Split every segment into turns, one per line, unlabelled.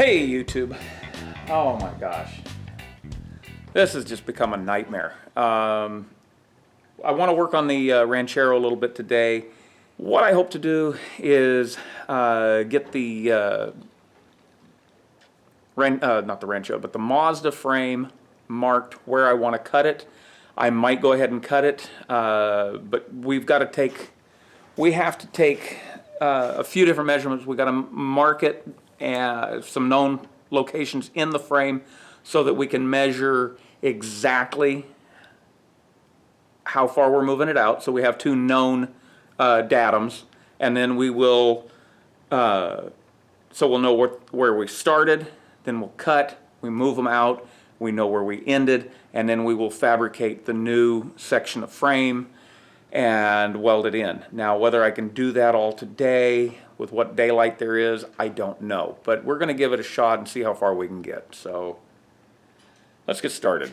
Hey YouTube. Oh my gosh. This has just become a nightmare. I want to work on the Ranchero a little bit today. What I hope to do is get the, not the Ranchero, but the Mazda frame marked where I want to cut it. I might go ahead and cut it, but we have to take a few different measurements. We've got to mark it some known locations in the frame so that we can measure exactly how far we're moving it out. So we have two known datums, and then we will, so we'll know where we started, then we'll cut, we move them out, we know where we ended, and then we will fabricate the new section of frame and weld it in. Now, whether I can do that all today with what daylight there is, I don't know. But we're going to give it a shot and see how far we can get. So let's get started.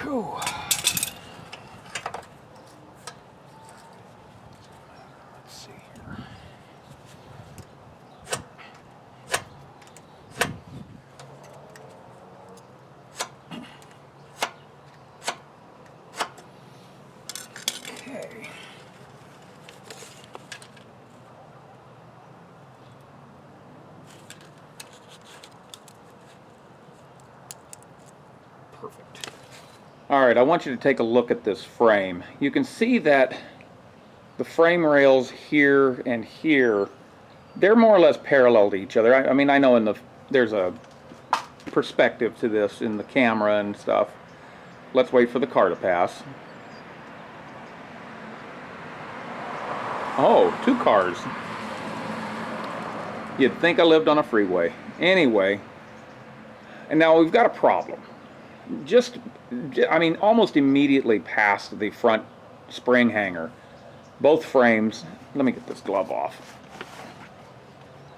Whew. Let's see here. Okay. Perfect. All right, I want you to take a look at this frame. You can see that the frame rails here and here, they're more or less parallel to each other. I mean, I know there's a perspective to this in the camera and stuff. Let's wait for the car to pass. Oh, two cars. You'd think I lived on a freeway. Anyway, and now we've got a problem. I mean, almost immediately past the front spring hanger, both frames, let me get this glove off.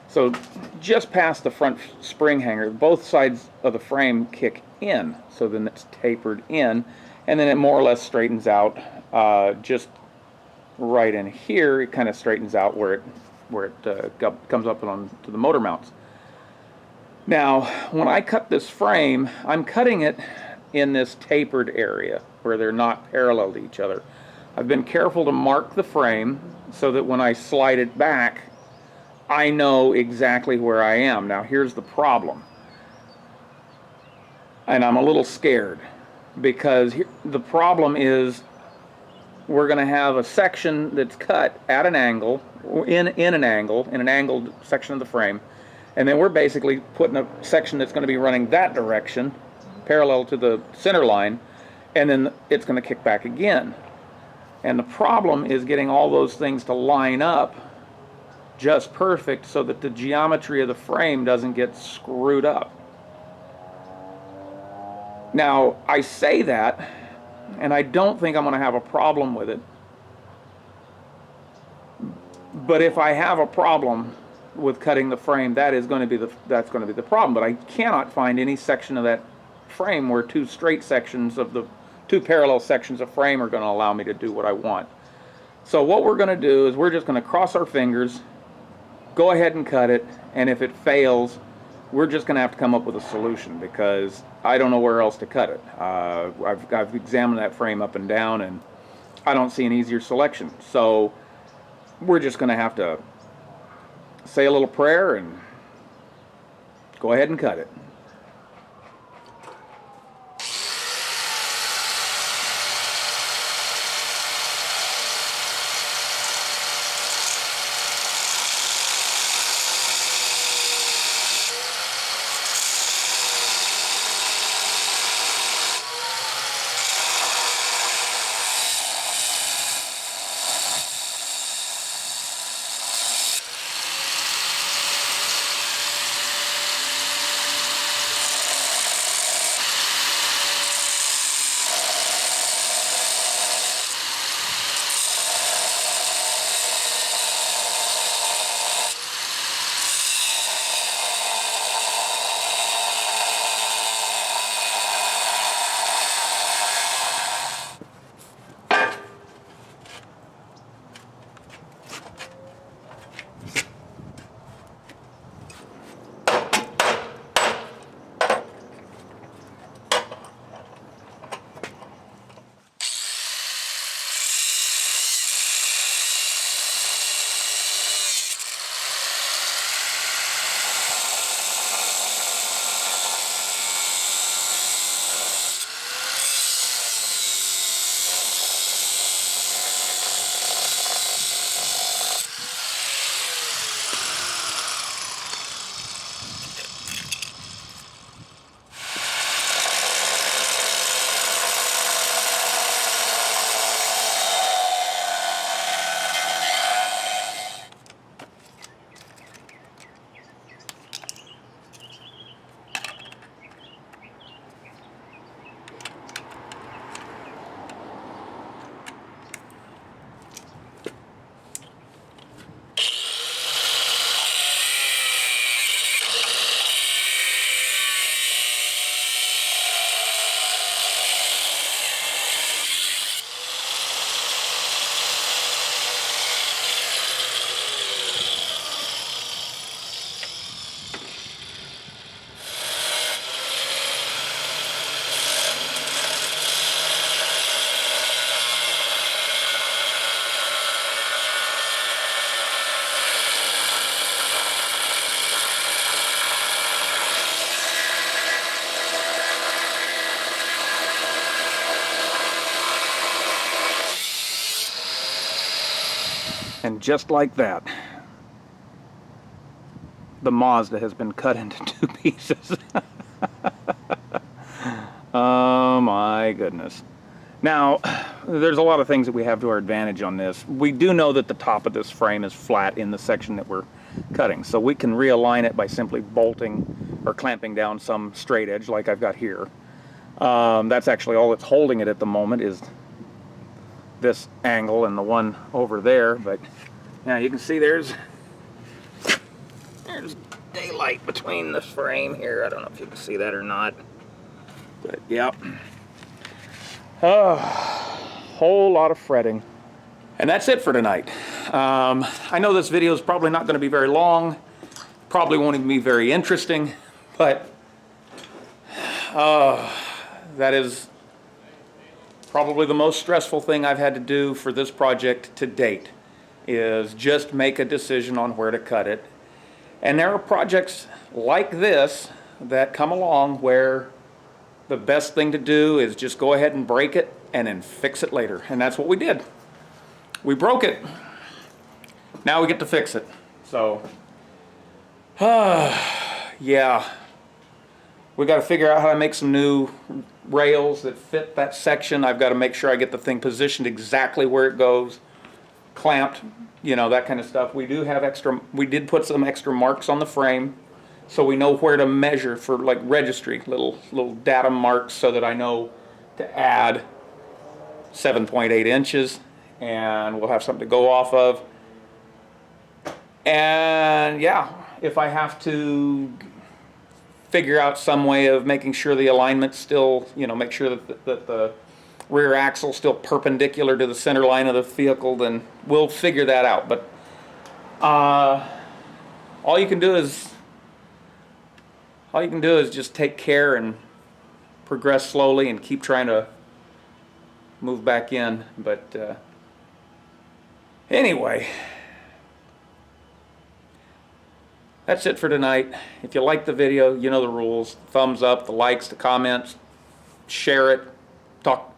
So just past the front spring hanger, both sides of the frame kick in, so then it's tapered in, and then it more or less straightens out just right in here. It kind of straightens out where it comes up onto the motor mounts. Now, when I cut this frame, I'm cutting it in this tapered area where they're not parallel to each other. I've been careful to mark the frame so that when I slide it back, I know exactly where I am. Now, here's the problem. And I'm a little scared because the problem is we're going to have a section that's cut at an angle, in an angled section of the frame. And then we're basically putting a section that's going to be running that direction, parallel to the center line, and then it's going to kick back again. And the problem is getting all those things to line up just perfect so that the geometry of the frame doesn't get screwed up. Now, I say that, and I don't think I'm going to have a problem with it. But if I have a problem with cutting the frame, that's going to be the problem. But I cannot find any section of that frame where two parallel sections of frame are going to allow me to do what I want. So what we're going to do is we're just going to cross our fingers, go ahead and cut it, and if it fails, we're just going to have to come up with a solution because I don't know where else to cut it. I've examined that frame up and down, and I don't see an easier selection. So we're just going to have to say a little prayer and go ahead and cut it. And just like that, the Mazda has been cut into 2 pieces. Oh my goodness. Now, there's a lot of things that we have to our advantage on this. We do know that the top of this frame is flat in the section that we're cutting, so we can realign it by simply bolting or clamping down some straight edge like I've got here. That's actually all that's holding it at the moment is this angle and the one over there, but now you can see there's daylight between the frame here. I don't know if you can see that or not, but yep. Whole lot of fretting. And that's it for tonight. I know this video is probably not going to be very long, probably won't even be very interesting, but that is probably the most stressful thing I've had to do for this project to date, is just make a decision on where to cut it. And there are projects like this that come along where the best thing to do is just go ahead and break it and then fix it later. And that's what we did. We broke it. Now we get to fix it. So, yeah. We got to figure out how to make some new rails that fit that section. I've got to make sure I get the thing positioned exactly where it goes, clamped, you know, that kind of stuff. We did put some extra marks on the frame, so we know where to measure for like registry, little data marks, so that I know to add 7.8 inches, and we'll have something to go off of. And yeah, if I have to figure out some way of making sure the alignment still, you know, make sure that the rear axle still perpendicular to the center line of the vehicle, then we'll figure that out. But all you can do is just take care and progress slowly and keep trying to move back in. But anyway, that's it for tonight. If you like the video, you know the rules. Thumbs up, the likes, the comments, share it, talk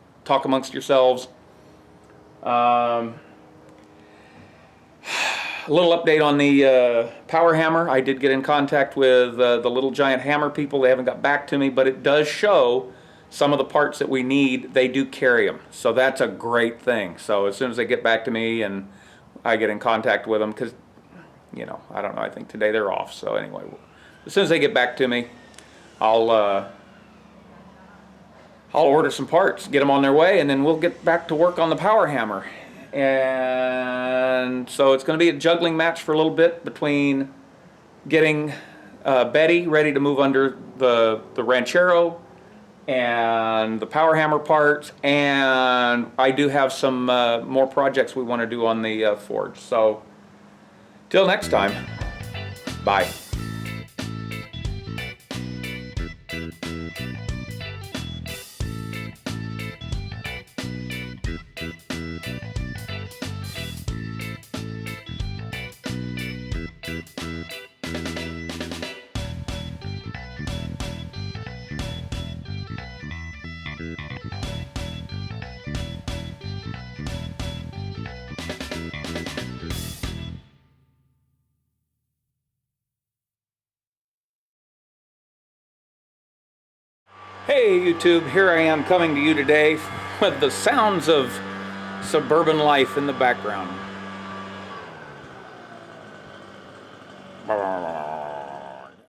amongst yourselves. A little update on the power hammer. I did get in contact with the Little Giant Hammer people. They haven't got back to me, but it does show some of the parts that we need. They do carry them, so that's a great thing. So as soon as they get back to me and I get in contact with them, because you know, I don't know, I think today they're off. So anyway, as soon as they get back to me, I'll order some parts, get them on their way, and then we'll get back to work on the power hammer. And so it's going to be a juggling match for a little bit between getting Betty ready to move under the Ranchero and the power hammer parts, and I do have some more projects we want to do on the Ford. So till next time, bye. Hey YouTube, here I am coming to you today with the sounds of suburban life in the background.